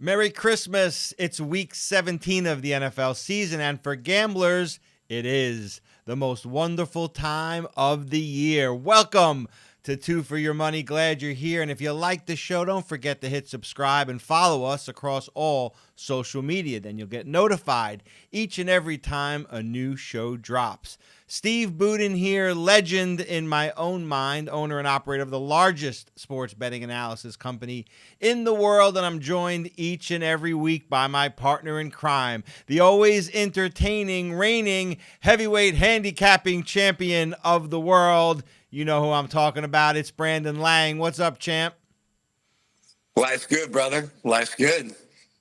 Merry Christmas. It's week 17 of the NFL season, and for gamblers, it is the most wonderful time of the year. Welcome to Two for Your Money. Glad you're here. And if you like the show, don't forget to hit subscribe and follow us across all social media. Then you'll get notified each and every time a new show drops. Steve Budin here, legend in my own mind, owner and operator of the largest sports betting analysis company in the world. And I'm joined each and every week by my partner in crime, the always entertaining, reigning heavyweight handicapping champion of the world. You know who I'm talking about. It's Brandon Lang. What's up, champ? Life's good, brother. Life's good.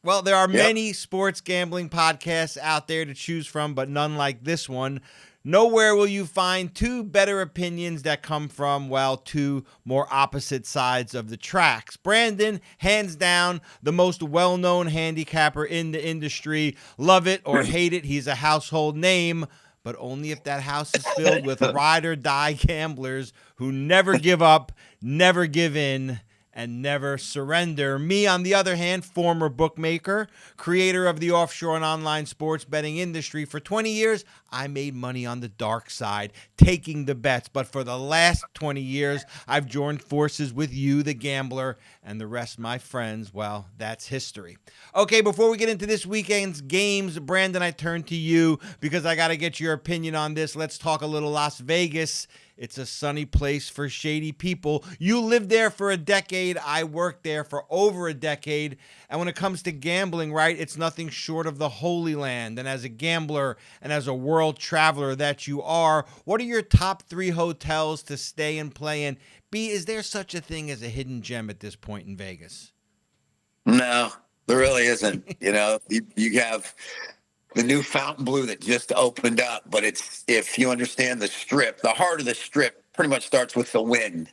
Well, there are many sports gambling podcasts out there to choose from, but none like this one. Nowhere will you find two better opinions that come from, well, two more opposite sides of the tracks. Brandon, hands down, the most well-known handicapper in the industry. Love it or hate it, he's a household name, but only if that house is filled with ride-or-die gamblers who never give up, never give in, and never surrender. Me, on the other hand, former bookmaker, creator of the offshore and online sports betting industry. For 20 years, I made money on the dark side, taking the bets. But for the last 20 years, I've joined forces with you, the gambler, and the rest, my friends, well, that's history. Okay, before we get into this weekend's games, Brandon, I turn to you because I got to get your opinion on this. Let's talk a little Las Vegas. It's a sunny place for shady people. You lived there for a decade. I worked there for over a decade. And when it comes to gambling, right, it's nothing short of the Holy Land. And as a gambler and as a world traveler that you are, what are your top 3 hotels to stay and play in? B, is there such a thing as a hidden gem at this point in Vegas? No, there really isn't. You have the new Fontainebleau that just opened up, but if you understand the strip, the heart of the strip pretty much starts with the Wynn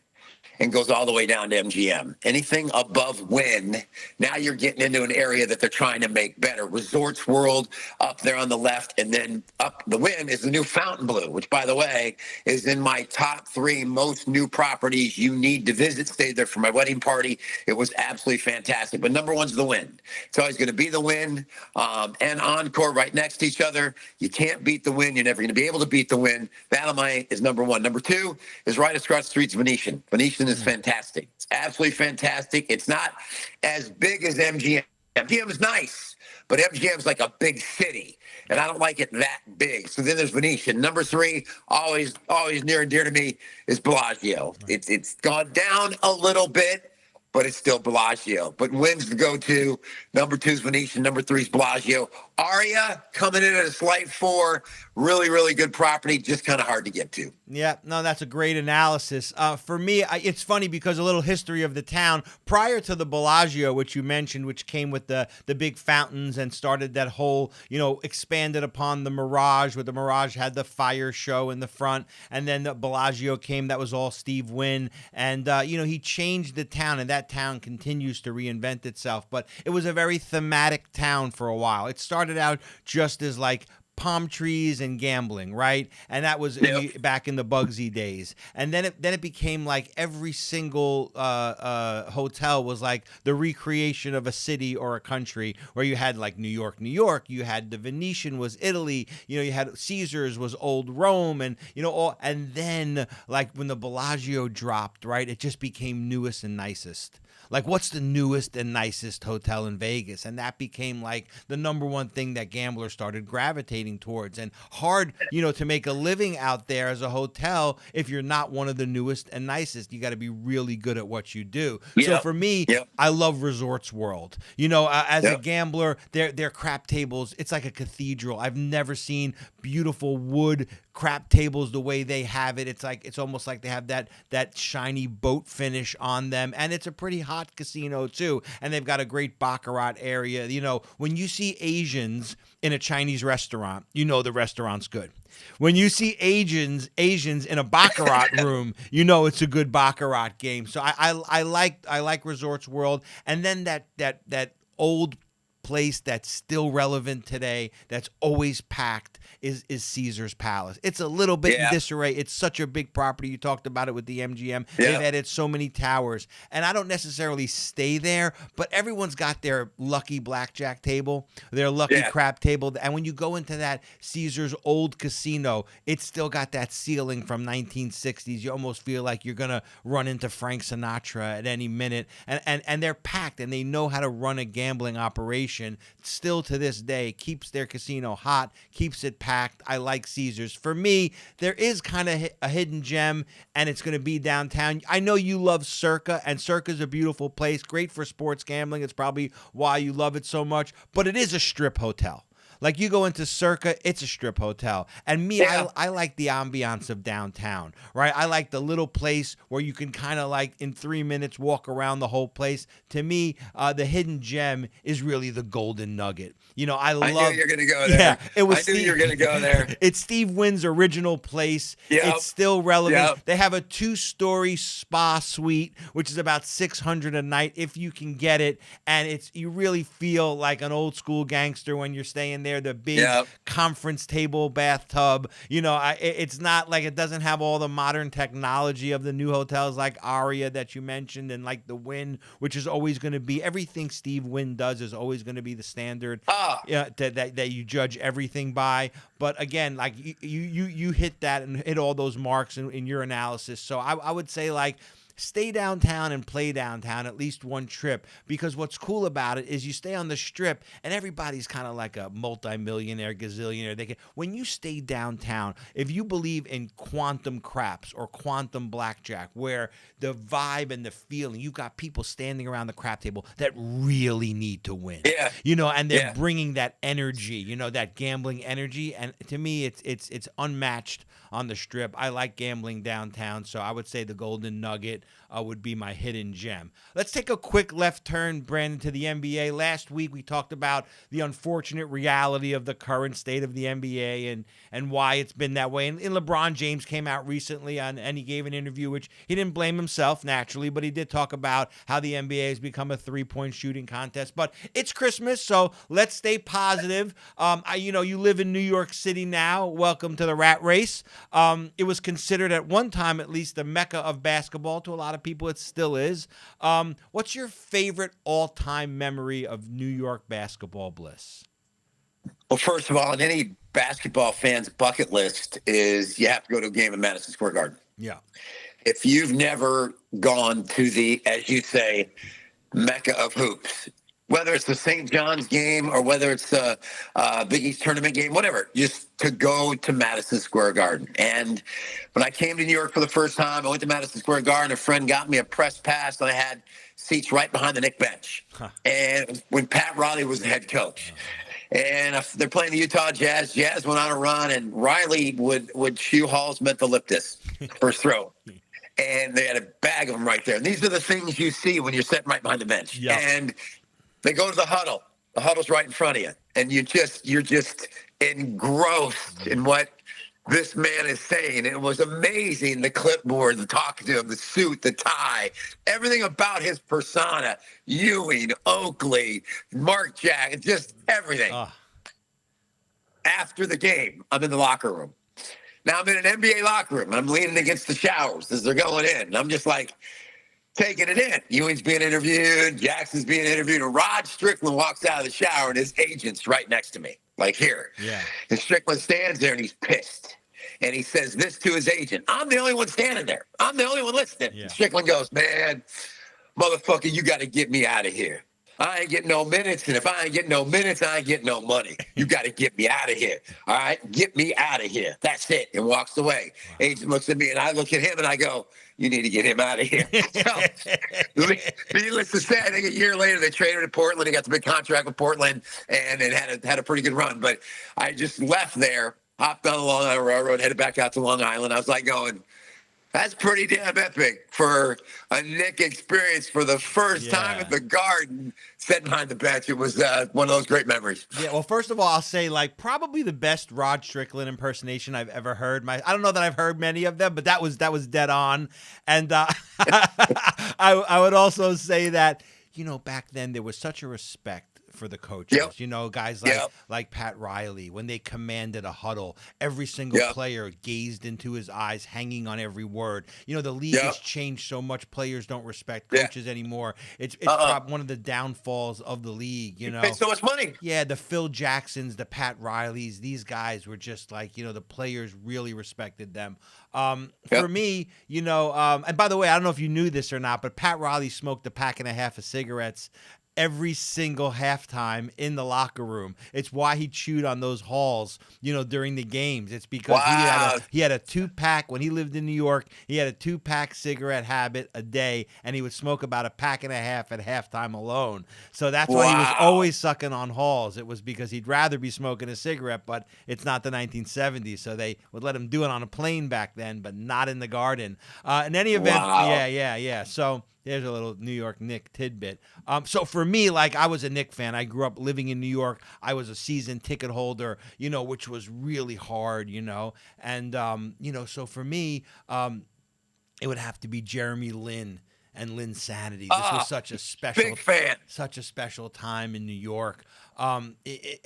and goes all the way down to MGM. Anything above Wynn, now you're getting into an area that they're trying to make better. Resorts World up there on the left, and then up the Wynn is the new Fontainebleau, which, by the way, is in my top 3 most new properties you need to visit. Stayed there for my wedding party. It was absolutely fantastic. But number one's the Wynn. It's always going to be the Wynn and Encore right next to each other. You can't beat the Wynn. You're never going to be able to beat the Wynn. That is number 1. Number 2 is right across the street's Venetian. Venetian is fantastic. It's absolutely fantastic. It's not as big as MGM. MGM is nice, but MGM is like a big city, and I don't like it that big. So then there's Venetian. Number 3, always near and dear to me, is Bellagio. It's gone down a little bit, but it's still Bellagio. But Wynn's the go-to. Number 2 is Venetian. Number 3 is Bellagio. Aria coming in at a slight 4. Really, really good property. Just kind of hard to get to. Yeah, no, that's a great analysis. For me, it's funny because a little history of the town. Prior to the Bellagio, which you mentioned, which came with the big fountains and started that whole, expanded upon the Mirage, where the Mirage had the fire show in the front. And then the Bellagio came. That was all Steve Wynn. And, he changed the town, and that town continues to reinvent itself. But it was a very thematic town for a while. It started out just as like palm trees and gambling, right? And that was back in the Bugsy days. And then it became like every single hotel was like the recreation of a city or a country, where you had like New York, you had the Venetian was Italy, you had Caesars was old Rome, and and then like when the Bellagio dropped, right, it just became newest and nicest. Like, what's the newest and nicest hotel in Vegas? And that became like the number one thing that gamblers started gravitating towards. And hard, to make a living out there as a hotel if you're not one of the newest and nicest. You got to be really good at what you do. Yep. So for me, I love Resorts World. As a gambler, their crap tables, it's like a cathedral. I've never seen beautiful wood crap tables the way they have it. It's almost like they have that shiny boat finish on them, and it's a pretty hot casino too. And they've got a great baccarat area. When you see Asians in a Chinese restaurant, the restaurant's good. When you see Asians in a baccarat room, it's a good baccarat game. So I like Resorts World, and then that old place that's still relevant today, that's always packed, is Caesar's Palace. It's a little bit in disarray. It's such a big property. You talked about it with the MGM. They've added so many towers. And I don't necessarily stay there, but everyone's got their lucky blackjack table, their lucky crap table. And when you go into that Caesar's old casino, it's still got that ceiling from 1960s. You almost feel like you're going to run into Frank Sinatra at any minute. And they're packed, and they know how to run a gambling operation. Still to this day, keeps their casino hot, keeps it packed. I like Caesars. For me, there is kind of a hidden gem, and it's going to be downtown. I know you love Circa, and Circa's a beautiful place, great for sports gambling. It's probably why you love it so much, but it is a strip hotel. Like, you go into Circa, it's a strip hotel. And me, I like the ambiance of downtown, right? I like the little place where you can kind of like in 3 minutes walk around the whole place. To me, the hidden gem is really the Golden Nugget. You know, I knew you were going to go there. Yeah, I knew you were going to go there. It's Steve Wynn's original place. It's still relevant. They have a 2-story spa suite, which is about $600 a night if you can get it. And you really feel like an old school gangster when you're staying there. The big conference table bathtub. You know, it's not like it doesn't have all the modern technology of the new hotels like Aria that you mentioned, and like the Wynn, which is always going to be, everything Steve Wynn does is always going to be the standard that you judge everything by. But again, like you hit that and hit all those marks in your analysis. So I would say, like, stay downtown and play downtown at least one trip, because what's cool about it is you stay on the strip and everybody's kind of like a multimillionaire, gazillionaire. When you stay downtown, if you believe in quantum craps or quantum blackjack, where the vibe and the feeling, you got people standing around the crap table that really need to win. You know, and they're bringing that energy, you know, that gambling energy. And to me, it's unmatched on the strip. I like gambling downtown, so I would say the Golden Nugget would be my hidden gem. Let's take a quick left turn, Brandon, to the NBA. Last week, we talked about the unfortunate reality of the current state of the NBA and why it's been that way. And LeBron James came out recently and he gave an interview, which he didn't blame himself, naturally, but he did talk about how the NBA has become a three-point shooting contest. But it's Christmas, so let's stay positive. You live in New York City now. Welcome to the rat race. It was considered at one time, at least, the mecca of basketball. To a lot of people, it still is. What's your favorite all-time memory of New York basketball bliss? Well, first of all, on any basketball fan's bucket list is you have to go to a game at Madison Square Garden. Yeah. If you've never gone to the, as you say, mecca of hoops, whether it's the St. John's game or whether it's the Big East tournament game, whatever, just to go to Madison Square Garden. And when I came to New York for the first time, I went to Madison Square Garden. A friend got me a press pass, and I had seats right behind the Knick bench. And when Pat Riley was the head coach. And they're playing the Utah Jazz. Jazz went on a run, and Riley would chew Hall's mentholyptus first throw. And they had a bag of them right there. And these are the things you see when you're sitting right behind the bench. Yep. And they go to the huddle. The huddle's right in front of you. And you're just engrossed in what this man is saying. It was amazing, the clipboard, the talking to him, the suit, the tie, everything about his persona, Ewing, Oakley, Mark Jack, just everything. After the game, I'm in the locker room. Now I'm in an NBA locker room. I'm leaning against the showers as they're going in. And I'm just like taking it in. Ewing's being interviewed. Jackson's being interviewed. And Rod Strickland walks out of the shower, and his agent's right next to me, like here. Yeah. And Strickland stands there, and he's pissed. And he says this to his agent. I'm the only one standing there. I'm the only one listening. Yeah. Strickland goes, man, motherfucker, you got to get me out of here. I ain't getting no minutes, and if I ain't getting no minutes, I ain't getting no money. You got to get me out of here. All right? Get me out of here. That's it. And walks away. Wow. Agent looks at me, and I look at him, and I go, you need to get him out of here. So, needless to say, I think a year later, they traded to Portland. He got the big contract with Portland, and it had a pretty good run. But I just left there, hopped on the Long Island Railroad, headed back out to Long Island. I was like going, that's pretty damn epic for a Knick experience for the first time at the Garden, sitting behind the bench. It was one of those great memories. Yeah, well, first of all, I'll say, like, probably the best Rod Strickland impersonation I've ever heard. I don't know that I've heard many of them, but that was dead on. And I would also say that, back then there was such a respect for the coaches. Yep. You know, guys Yep. like Pat Riley, when they commanded a huddle, every single Yep. player gazed into his eyes, hanging on every word. You know, the league Yep. has changed so much. Players don't respect Yeah. coaches anymore. It's Uh-uh. probably one of the downfalls of the league. You You know, pay so much money. yeah, the Phil Jacksons, the Pat Rileys, these guys were just like, you know, the players really respected them. For Yep. me, you know, and by the way, I don't know if you knew this or not, but Pat Riley smoked a pack and a half of cigarettes every single halftime in the locker room. It's why he chewed on those halls, you know, during the games. It's because Wow. he had a 2-pack when he lived in New York. He had a 2-pack cigarette habit a day, and he would smoke about a pack and a half at halftime alone. So that's why he was Wow. always sucking on halls. It was because he'd rather be smoking a cigarette, but it's not the 1970s, so they would let him do it on a plane back then, but not in the garden. In any event, Wow. yeah. So there's a little New York Knick tidbit. So for me, like, I was a Knick fan. I grew up living in New York. I was a season ticket holder, you know, which was really hard, you know. And, you know, so for me, it would have to be Jeremy Lin and Linsanity. This was such a special, Big fan. such a special time in New York.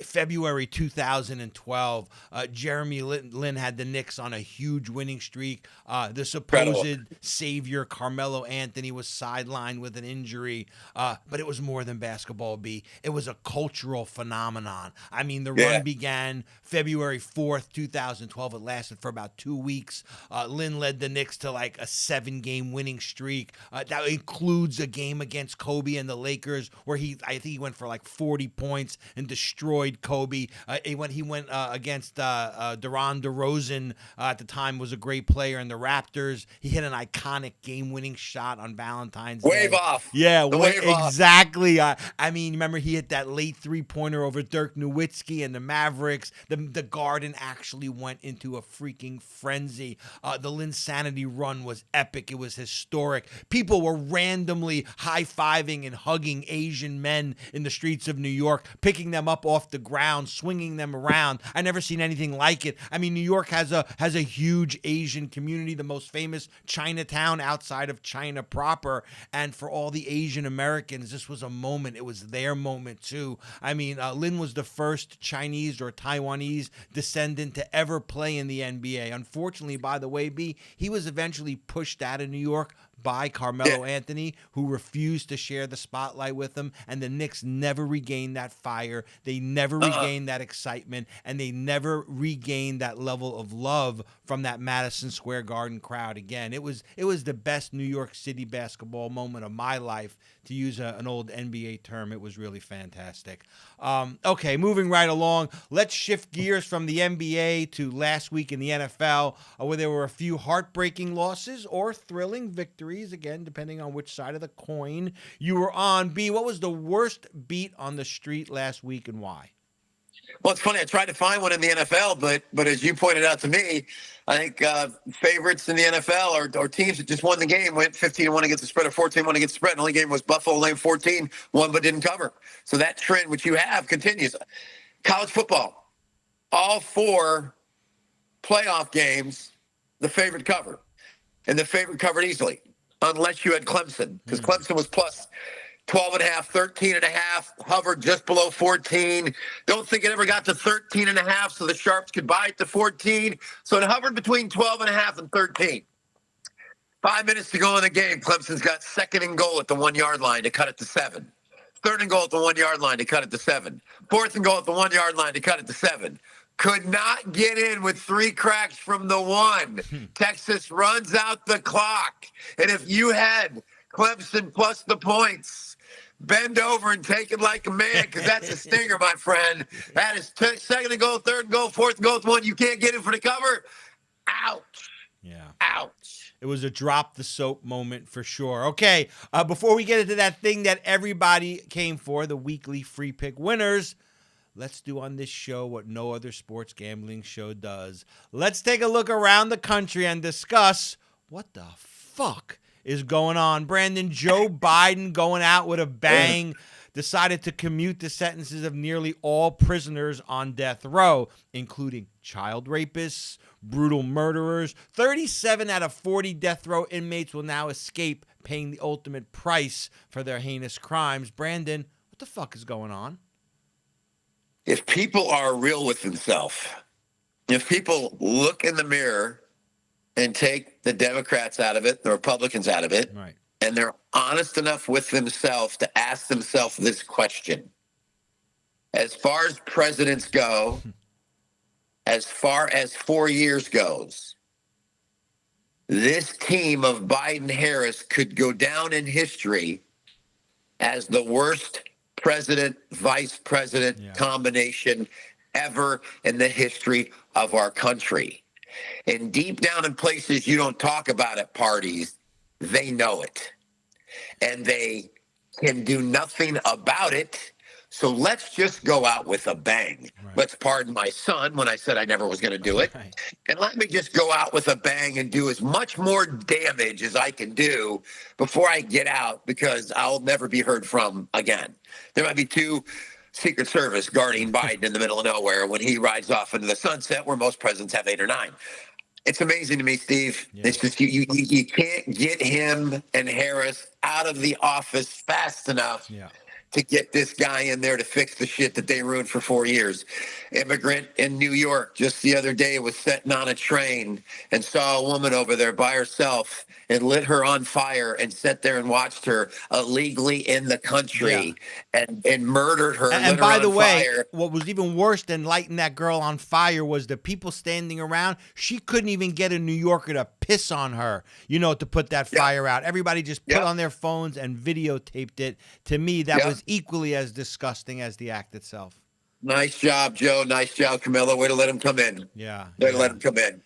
February 2012, Jeremy Lin had the Knicks on a huge winning streak. The supposed savior Carmelo Anthony was sidelined with an injury, but it was more than basketball. It was a cultural phenomenon. I mean, the run began February 4th, 2012. It lasted for about 2 weeks. Lin led the Knicks to like a 7-game winning streak. That includes a game against Kobe and the Lakers, where I think he went for like 40 points and destroyed Kobe. He went against DeRon DeRozan, at the time was a great player, in the Raptors. He hit an iconic game-winning shot on Valentine's Day. Wave off. Yeah, The wave off. exactly. I mean, remember he hit that late 3-pointer over Dirk Nowitzki and the Mavericks. The Garden actually went into a freaking frenzy. The Linsanity run was epic. It was historic. People were randomly high-fiving and hugging Asian men in the streets of New York, picking them up off the ground, swinging them around. I never seen anything like it. I mean, New York has a huge Asian community, the most famous Chinatown outside of China proper. And for all the Asian Americans, this was a moment. It was their moment too. I mean, Lin was the first Chinese or Taiwanese descendant to ever play in the NBA. Unfortunately, by the way, he was eventually pushed out of New York by Carmelo Anthony, who refused to share the spotlight with him, and the Knicks never regained that fire. They never regained that excitement, and they never regained that level of love from that Madison Square Garden crowd again. It was the best New York City basketball moment of my life, to use an old NBA term. It was really fantastic. Okay, moving right along, let's shift gears from the NBA to last week in the NFL, where there were a few heartbreaking losses or thrilling victories, again, depending on which side of the coin you were on. B, what was the worst beat on the street last week, and why? Well, it's funny. I tried to find one in the NFL, but as you pointed out to me, I think favorites in the NFL or teams that just won the game went 15-1 against the spread or 14-1 against the spread. And the only game was Buffalo laying 14, won but didn't cover. So that trend, which you have, continues. College football, all 4 playoff games, the favorite covered. And the favorite covered easily, unless you had Clemson, because Clemson was plus 12.5, 13.5, hovered just below 14. Don't think it ever got to 13.5, so the Sharps could buy it to 14. So it hovered between 12.5 and 13. 5 minutes to go in the game. Clemson's got 2nd and goal at the 1-yard line to cut it to 7. 3rd and goal at the 1-yard line to cut it to 7. 4th and goal at the 1-yard line to cut it to 7. Could not get in with 3 cracks from the 1. Texas runs out the clock. And if you had Clemson plus the points, bend over and take it like a man, because that's a stinger, my friend. That is 2nd and goal, 3rd and goal, 4th and goal at the 1. You can't get in for the cover. Ouch. Yeah. Ouch. It was a drop the soap moment for sure. Okay, before we get into that thing that everybody came for, the weekly free pick winners, let's do on this show what no other sports gambling show does. Let's take a look around the country and discuss what the fuck is going on. Brandon, Joe Biden going out with a bang, decided to commute the sentences of nearly all prisoners on death row, including child rapists, brutal murderers. 37 out of 40 death row inmates will now escape paying the ultimate price for their heinous crimes. Brandon, what the fuck is going on? if people are real with themselves, if people look in the mirror and take the Democrats out of it, the Republicans out of it, Right. and they're honest enough with themselves to ask themselves this question. As far as presidents go, as far as 4 years goes, this team of Biden-Harris could go down in history as the worst president-vice president combination ever in the history of our country. And deep down in places you don't talk about at parties, they know it. And they can do nothing about it. So let's just go out with a bang. Right. Let's pardon my son when I said I never was going to do it. Right. And let me just go out with a bang and do as much more damage as I can do before I get out, because I'll never be heard from again. There might be 2 Secret Service guarding Biden in the middle of nowhere when he rides off into the sunset, where most presidents have 8 or 9. It's amazing to me, Steve. Yeah. It's just you can't get him and Harris out of the office fast enough to get this guy in there to fix the shit that they ruined for 4 years. Immigrant in New York just the other day was sitting on a train and saw a woman over there by herself and lit her on fire and sat there and watched her illegally in the country and murdered her. And by the way, what was even worse than lighting that girl on fire was the people standing around. She couldn't even get a New Yorker to piss on her, to put that fire out. Everybody just put on their phones and videotaped it. To me, that was equally as disgusting as the act itself. Nice job, Joe. Nice job, Camilla. Way to let him come in. Way to let him come in.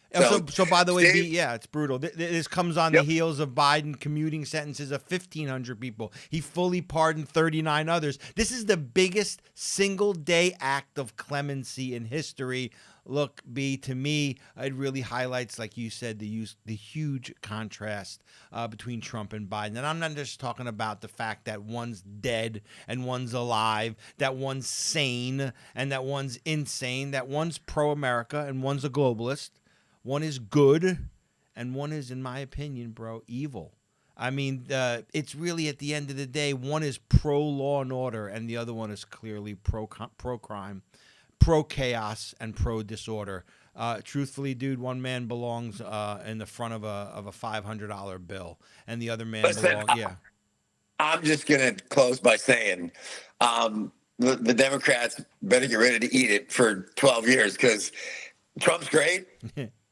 So by the way, Steve, it's brutal. This comes on the heels of Biden commuting sentences of 1,500 people. He fully pardoned 39 others. This is the biggest single-day act of clemency in history. Look, B, to me, it really highlights, like you said, the huge contrast between Trump and Biden. And I'm not just talking about the fact that one's dead and one's alive, that one's sane and that one's insane, that one's pro-America and one's a globalist. One is good and one is, in my opinion, bro, evil. I mean, it's really, at the end of the day, one is pro-law and order and the other one is clearly pro-crime. Pro-chaos and pro-disorder. Truthfully, dude, one man belongs in the front of a $500 bill, and the other man belongs. I'm just gonna close by saying, the Democrats better get ready to eat it for 12 years, because Trump's great.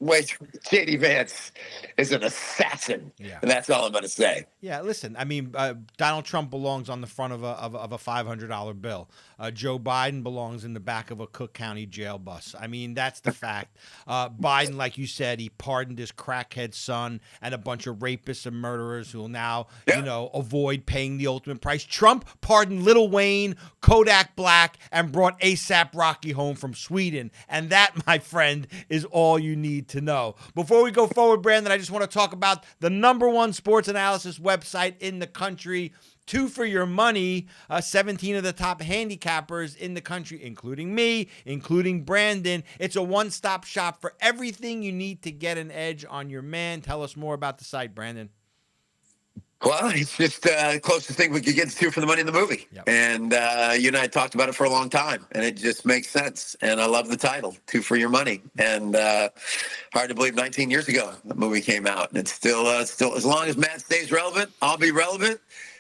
Wait, J.D. Vance is an assassin, and that's all I'm going to say. Yeah, listen, I mean, Donald Trump belongs on the front of a $500 bill. Joe Biden belongs in the back of a Cook County jail bus. I mean, that's the fact. Biden, like you said, he pardoned his crackhead son and a bunch of rapists and murderers who will now, avoid paying the ultimate price. Trump pardoned Lil Wayne, Kodak Black, and brought A$AP Rocky home from Sweden. And that, my friend, is all you need to know. Before we go forward, Brandon, I just want to talk about the #1 sports analysis website in the country, 2 for your money. 17 of the top handicappers in the country, including me, including Brandon. It's a one-stop shop for everything you need to get an edge on your man. Tell us more about the site, Brandon. Well, it's just the closest thing we could get to for the money in the movie. Yep. And you and I talked about it for a long time, and it just makes sense. And I love the title, 2 for your money. And hard to believe 19 years ago the movie came out. And it's still as long as Matt stays relevant, I'll be relevant.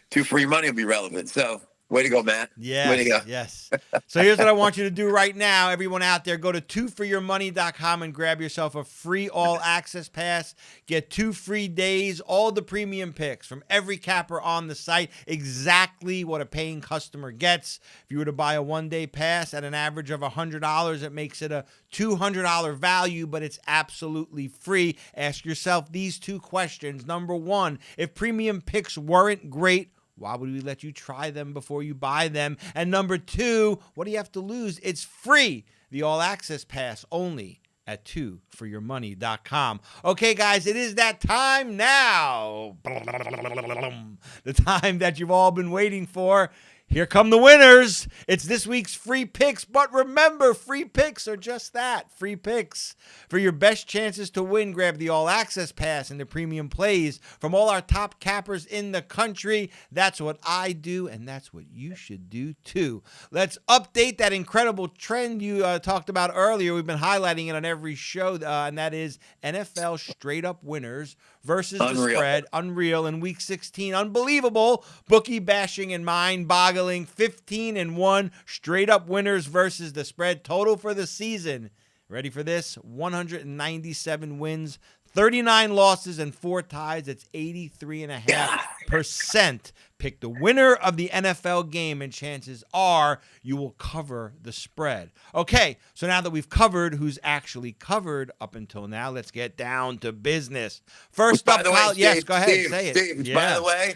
2 for your money will be relevant. So way to go, Matt. Yes, way to go. Yes. So here's what I want you to do right now. Everyone out there, go to 2foryourmoney.com and grab yourself a free all-access pass. Get 2 free days, all the premium picks from every capper on the site, exactly what a paying customer gets. If you were to buy a one-day pass at an average of $100, it makes it a $200 value, but it's absolutely free. Ask yourself these 2 questions. Number 1, if premium picks weren't great, why would we let you try them before you buy them? And number 2, what do you have to lose? It's free. The all-access pass only at 2foryourmoney.com. Okay, guys, it is that time now. The time that you've all been waiting for. Here come the winners. It's this week's free picks. But remember, free picks are just that, free picks. For your best chances to win, grab the All Access Pass and the premium plays from all our top cappers in the country. That's what I do, and that's what you should do too. Let's update that incredible trend you talked about earlier. We've been highlighting it on every show, and that is NFL straight-up winners versus the spread. Unreal in Week 16. Unbelievable. Bookie bashing and mind-boggling. 15-1 straight-up winners versus the spread. Total for the season. Ready for this? 197 wins, 39 losses, and 4 ties. It's 83.5%. Pick the winner of the NFL game, and chances are you will cover the spread. Okay, so now that we've covered who's actually covered up until now, let's get down to business. First up, yes, go ahead, say it. Steve, by the way,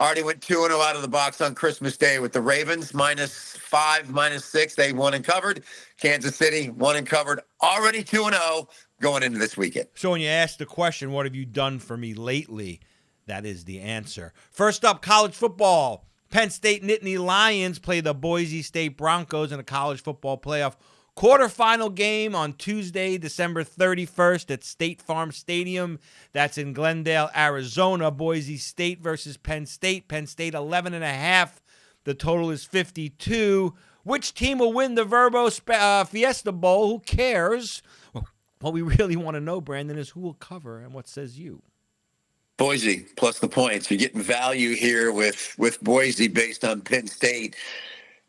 already went 2-0 out of the box on Christmas Day with the Ravens, -5, -6. They won and covered. Kansas City won and covered. Already 2-0 going into this weekend. So when you ask the question, what have you done for me lately? That is the answer. First up, college football. Penn State Nittany Lions play the Boise State Broncos in a college football playoff quarterfinal game on Tuesday, December 31st at State Farm Stadium. That's in Glendale, Arizona. Boise State versus Penn State. Penn State 11.5. The total is 52. Which team will win the Verbo Fiesta Bowl? Who cares? What we really want to know, Brandon, is who will cover and what says you. Boise plus the points. You're getting value here with Boise based on Penn State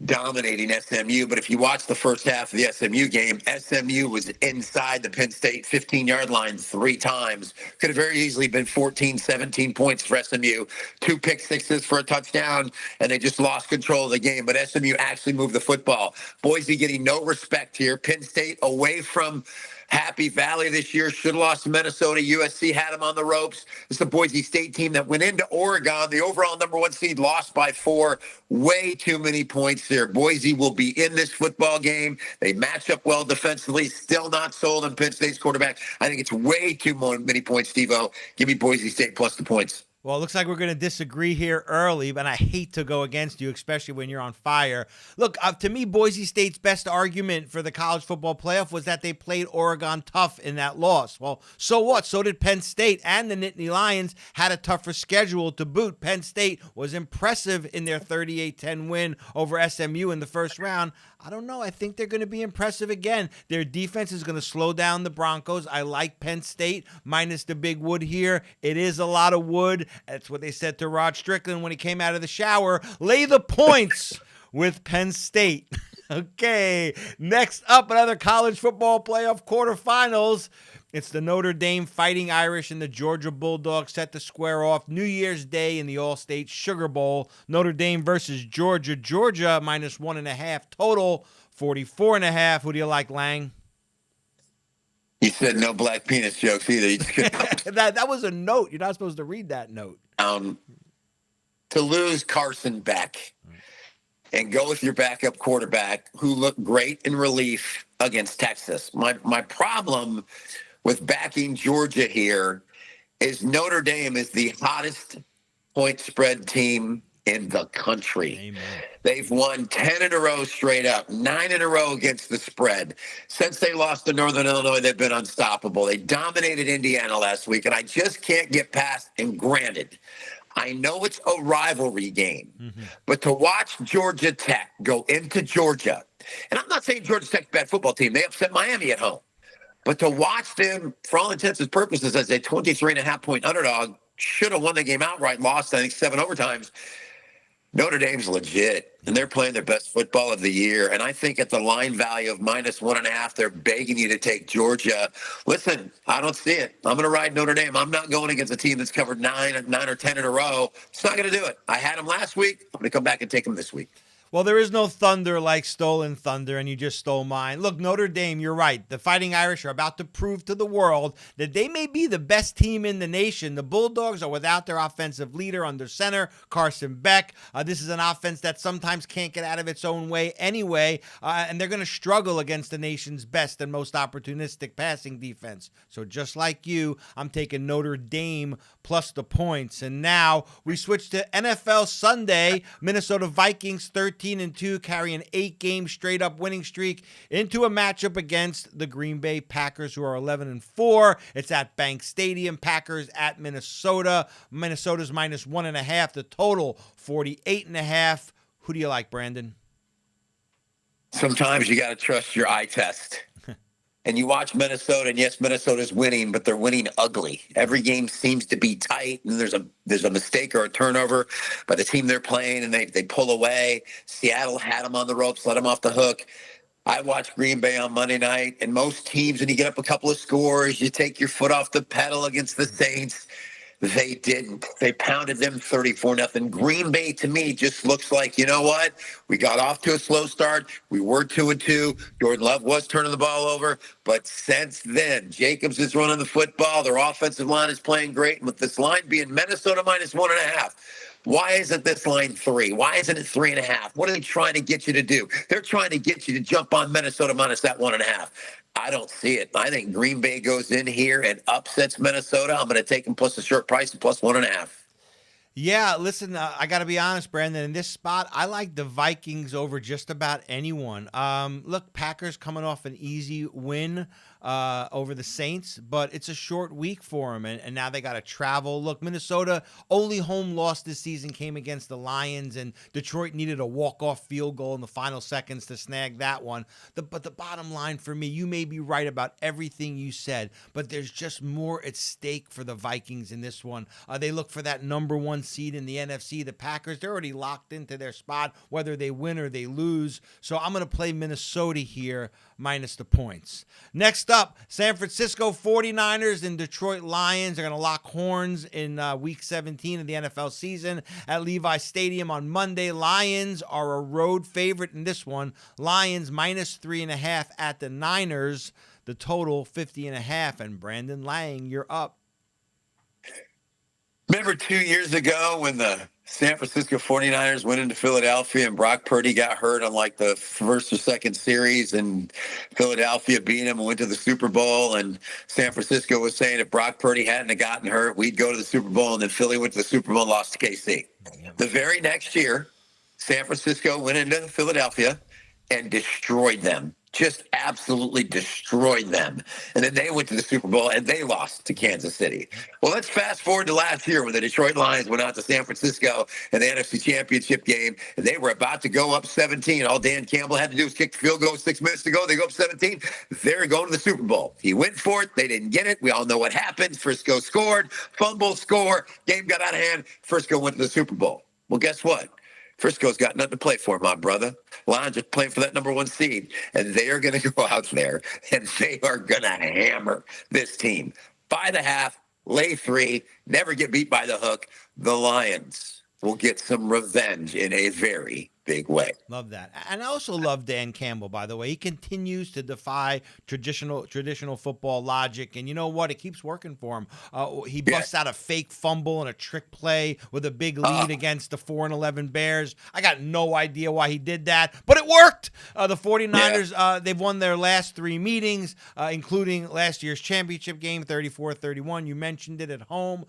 dominating SMU. But if you watch the first half of the SMU game, SMU was inside the Penn State 15-yard line 3 times. Could have very easily been 14, 17 points for SMU. 2 pick sixes for a touchdown, and they just lost control of the game. But SMU actually moved the football. Boise getting no respect here. Penn State away from Happy Valley this year. Should have lost to Minnesota. USC had them on the ropes. It's the Boise State team that went into Oregon. The overall #1 seed lost by 4. Way too many points there. Boise will be in this football game. They match up well defensively. Still not sold on Penn State's quarterback. I think it's way too many points, Steve-O. Give me Boise State plus the points. Well, it looks like we're going to disagree here early, but I hate to go against you, especially when you're on fire. Look, to me, Boise State's best argument for the college football playoff was that they played Oregon tough in that loss. Well, so what? So did Penn State, and the Nittany Lions had a tougher schedule to boot. Penn State was impressive in their 38-10 win over SMU in the first round. I don't know. I think they're going to be impressive again. Their defense is going to slow down the Broncos. I like Penn State minus the big wood here. It is a lot of wood. That's what they said to Rod Strickland when he came out of the shower. Lay the points with Penn State. Okay, next up, another college football playoff quarterfinals. It's the Notre Dame Fighting Irish and the Georgia Bulldogs set to square off New Year's Day in the All-State Sugar Bowl. Notre Dame versus Georgia. Georgia -1.5 total, 44.5. Who do you like, Lang? You said no black penis jokes either. You that was a note. You're not supposed to read that note. To lose Carson Beck and go with your backup quarterback who looked great in relief against Texas. My problem with backing Georgia here is Notre Dame is the hottest point spread team in the country. Amen. They've won 10 in a row straight up, 9 in a row against the spread. Since they lost to Northern Illinois, they've been unstoppable. They dominated Indiana last week, and I just can't get past, and granted, I know it's a rivalry game, but to watch Georgia Tech go into Georgia, and I'm not saying Georgia Tech's a bad football team. They upset Miami at home. But to watch them, for all intents and purposes, as a 23.5-point underdog, should have won the game outright, lost, I think, 7 overtimes. Notre Dame's legit, and they're playing their best football of the year. And I think at the line value of -1.5, they're begging you to take Georgia. Listen, I don't see it. I'm going to ride Notre Dame. I'm not going against a team that's covered 9 or 10 in a row. It's not going to do it. I had them last week. I'm going to come back and take them this week. Well, there is no thunder like stolen thunder, and you just stole mine. Look, Notre Dame, you're right. The Fighting Irish are about to prove to the world that they may be the best team in the nation. The Bulldogs are without their offensive leader under center, Carson Beck. This is an offense that sometimes can't get out of its own way anyway, and they're going to struggle against the nation's best and most opportunistic passing defense. So just like you, I'm taking Notre Dame plus the points. And now we switch to NFL Sunday. Minnesota Vikings 13-2, carry an 8-game straight-up winning streak into a matchup against the Green Bay Packers, who are 11-4. It's at Bank Stadium. Packers at Minnesota. Minnesota's minus 1.5. The total 48.5. Who do you like, Brandon? Sometimes you got to trust your eye test. And you watch Minnesota, and yes, Minnesota's winning, but they're winning ugly. Every game seems to be tight, and there's a mistake or a turnover by the team they're playing, and they pull away. Seattle had them on the ropes, let them off the hook. I watched Green Bay on Monday night, and most teams, when you get up a couple of scores, you take your foot off the pedal against the Saints. They didn't. They pounded them 34-0. Green Bay, to me, just looks like, you know what? We got off to a slow start. We were 2-2. Jordan Love was turning the ball over. But since then, Jacobs is running the football. Their offensive line is playing great. And with this line being Minnesota minus 1.5, why isn't this line 3? Why isn't it 3.5? What are they trying to get you to do? They're trying to get you to jump on Minnesota minus that 1.5. I don't see it. I think Green Bay goes in here and upsets Minnesota. I'm going to take them plus the short price and plus 1.5. Yeah, listen, I got to be honest, Brandon. In this spot, I like the Vikings over just about anyone. Look, Packers coming off an easy win over the Saints, but it's a short week for them, and now they got to travel. Look, Minnesota, only home loss this season came against the Lions, and Detroit needed a walk-off field goal in the final seconds to snag that one. But the bottom line for me, you may be right about everything you said, but there's just more at stake for the Vikings in this one. They look for that number 1 seed in the NFC. The Packers, they're already locked into their spot, whether they win or they lose. So I'm going to play Minnesota here minus the points. Next up, San Francisco 49ers and Detroit Lions are going to lock horns in Week 17 of the NFL season at Levi Stadium on Monday. Lions are a road favorite in this one. Lions minus 3.5 at the Niners. The total 50.5. And Brandon Lang, you're up. Remember 2 years ago when the San Francisco 49ers went into Philadelphia and Brock Purdy got hurt on like the first or second series, and Philadelphia beat him and went to the Super Bowl, and San Francisco was saying if Brock Purdy hadn't have gotten hurt, we'd go to the Super Bowl, and then Philly went to the Super Bowl and lost to KC. The very next year, San Francisco went into Philadelphia and destroyed them. Just absolutely destroyed them. And then they went to the Super Bowl and they lost to Kansas City. Well, let's fast forward to last year when the Detroit Lions went out to San Francisco in the NFC Championship game, and they were about to go up 17. All Dan Campbell had to do was kick the field goal 6 minutes to go. They go up 17. They're going to the Super Bowl. He went for it. They didn't get it. We all know what happened. Frisco scored, fumble, score. Game got out of hand. Frisco went to the Super Bowl. Well, guess what? Frisco's got nothing to play for, my brother. Lions are playing for that number 1 seed, and they are going to go out there, and they are going to hammer this team. By the half, lay 3, never get beat by the hook. The Lions will get some revenge in a very big way. Love that. And I also love Dan Campbell, by the way. He continues to defy traditional football logic. And you know what? It keeps working for him. He busts out a fake fumble and a trick play with a big lead against the 4-11 Bears. I got no idea why he did that, but it worked. The 49ers, they've won their last 3 meetings, including last year's championship game, 34-31. You mentioned it at home.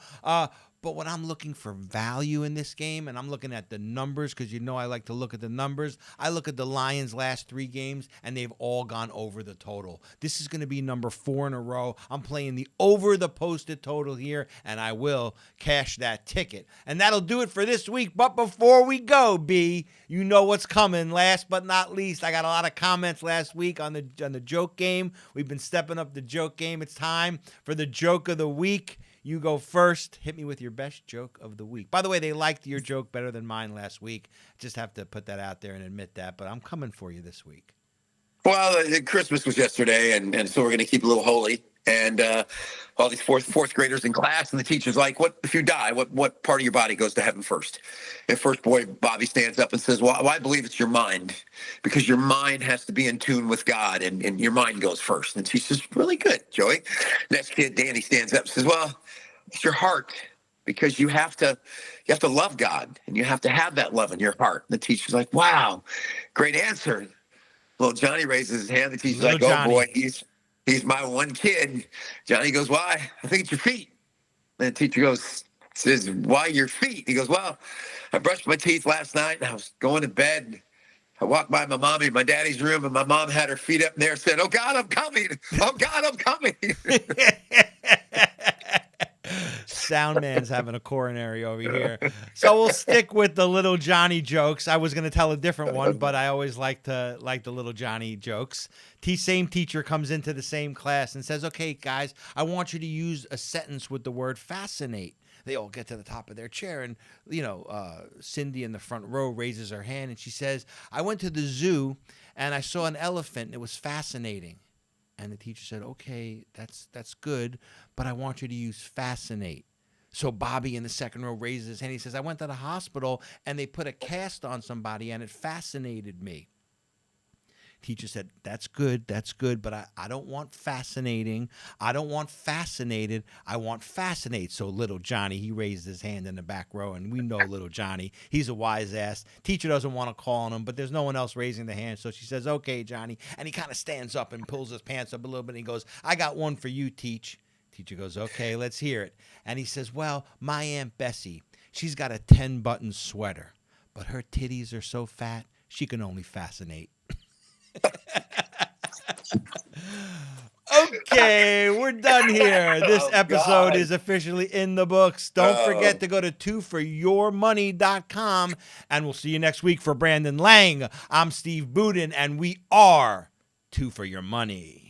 But when I'm looking for value in this game, and I'm looking at the numbers, because you know I like to look at the numbers, I look at the Lions' last 3 games, and they've all gone over the total. This is going to be number 4 in a row. I'm playing the over the posted total here, and I will cash that ticket. And that'll do it for this week. But before we go, B, you know what's coming. Last but not least, I got a lot of comments last week on the joke game. We've been stepping up the joke game. It's time for the joke of the week. You go first. Hit me with your best joke of the week. By the way, they liked your joke better than mine last week. Just have to put that out there and admit that, but I'm coming for you this week. Well, Christmas was yesterday, and so we're going to keep it a little holy. And all these fourth graders in class, and the teacher's like, "What if you die? What part of your body goes to heaven first?" And first boy Bobby stands up and says, "Well, I believe it's your mind, because your mind has to be in tune with God, and your mind goes first." And the teacher says, "Really good, Joey." Next kid, Danny, stands up and says, "Well, it's your heart, because you have to love God, and you have to have that love in your heart." And the teacher's like, "Wow, great answer." Little Johnny raises his hand. The teacher's Little like, "Oh Johnny. boy, he's my one kid." Johnny goes, "Why?" "I think it's your feet." And the teacher says, "Why your feet?" He goes, "Well, I brushed my teeth last night, and I was going to bed. I walked by my mommy and my daddy's room, and my mom had her feet up in there and said, 'Oh God, I'm coming. Oh God, I'm coming.'" Sound man's having a coronary over here. So we'll stick with the little Johnny jokes. I was going to tell a different one, but I always like the little Johnny jokes. Same teacher comes into the same class and says, "Okay, guys, I want you to use a sentence with the word fascinate." They all get to the top of their chair, and Cindy in the front row raises her hand, and she says, "I went to the zoo and I saw an elephant, and it was fascinating." And the teacher said, "Okay, that's good, but I want you to use fascinate." So Bobby in the second row raises his hand. He says, "I went to the hospital and they put a cast on somebody and it fascinated me." Teacher said, that's good, but I don't want fascinating. I don't want fascinated. I want fascinate." So little Johnny, he raised his hand in the back row, and we know little Johnny. He's a wise ass. Teacher doesn't want to call on him, but there's no one else raising the hand. So she says, "Okay, Johnny." And he kind of stands up and pulls his pants up a little bit, and he goes, "I got one for you, Teach." Teacher goes, "Okay, let's hear it." And he says, "Well, my Aunt Bessie, she's got a 10-button sweater, but her titties are so fat, she can only fascinate." Okay, we're done here. This episode is officially in the books. Don't forget to go to twoforyourmoney.com, and we'll see you next week. For Brandon Lang, I'm Steve Budin, and we are Two for Your Money.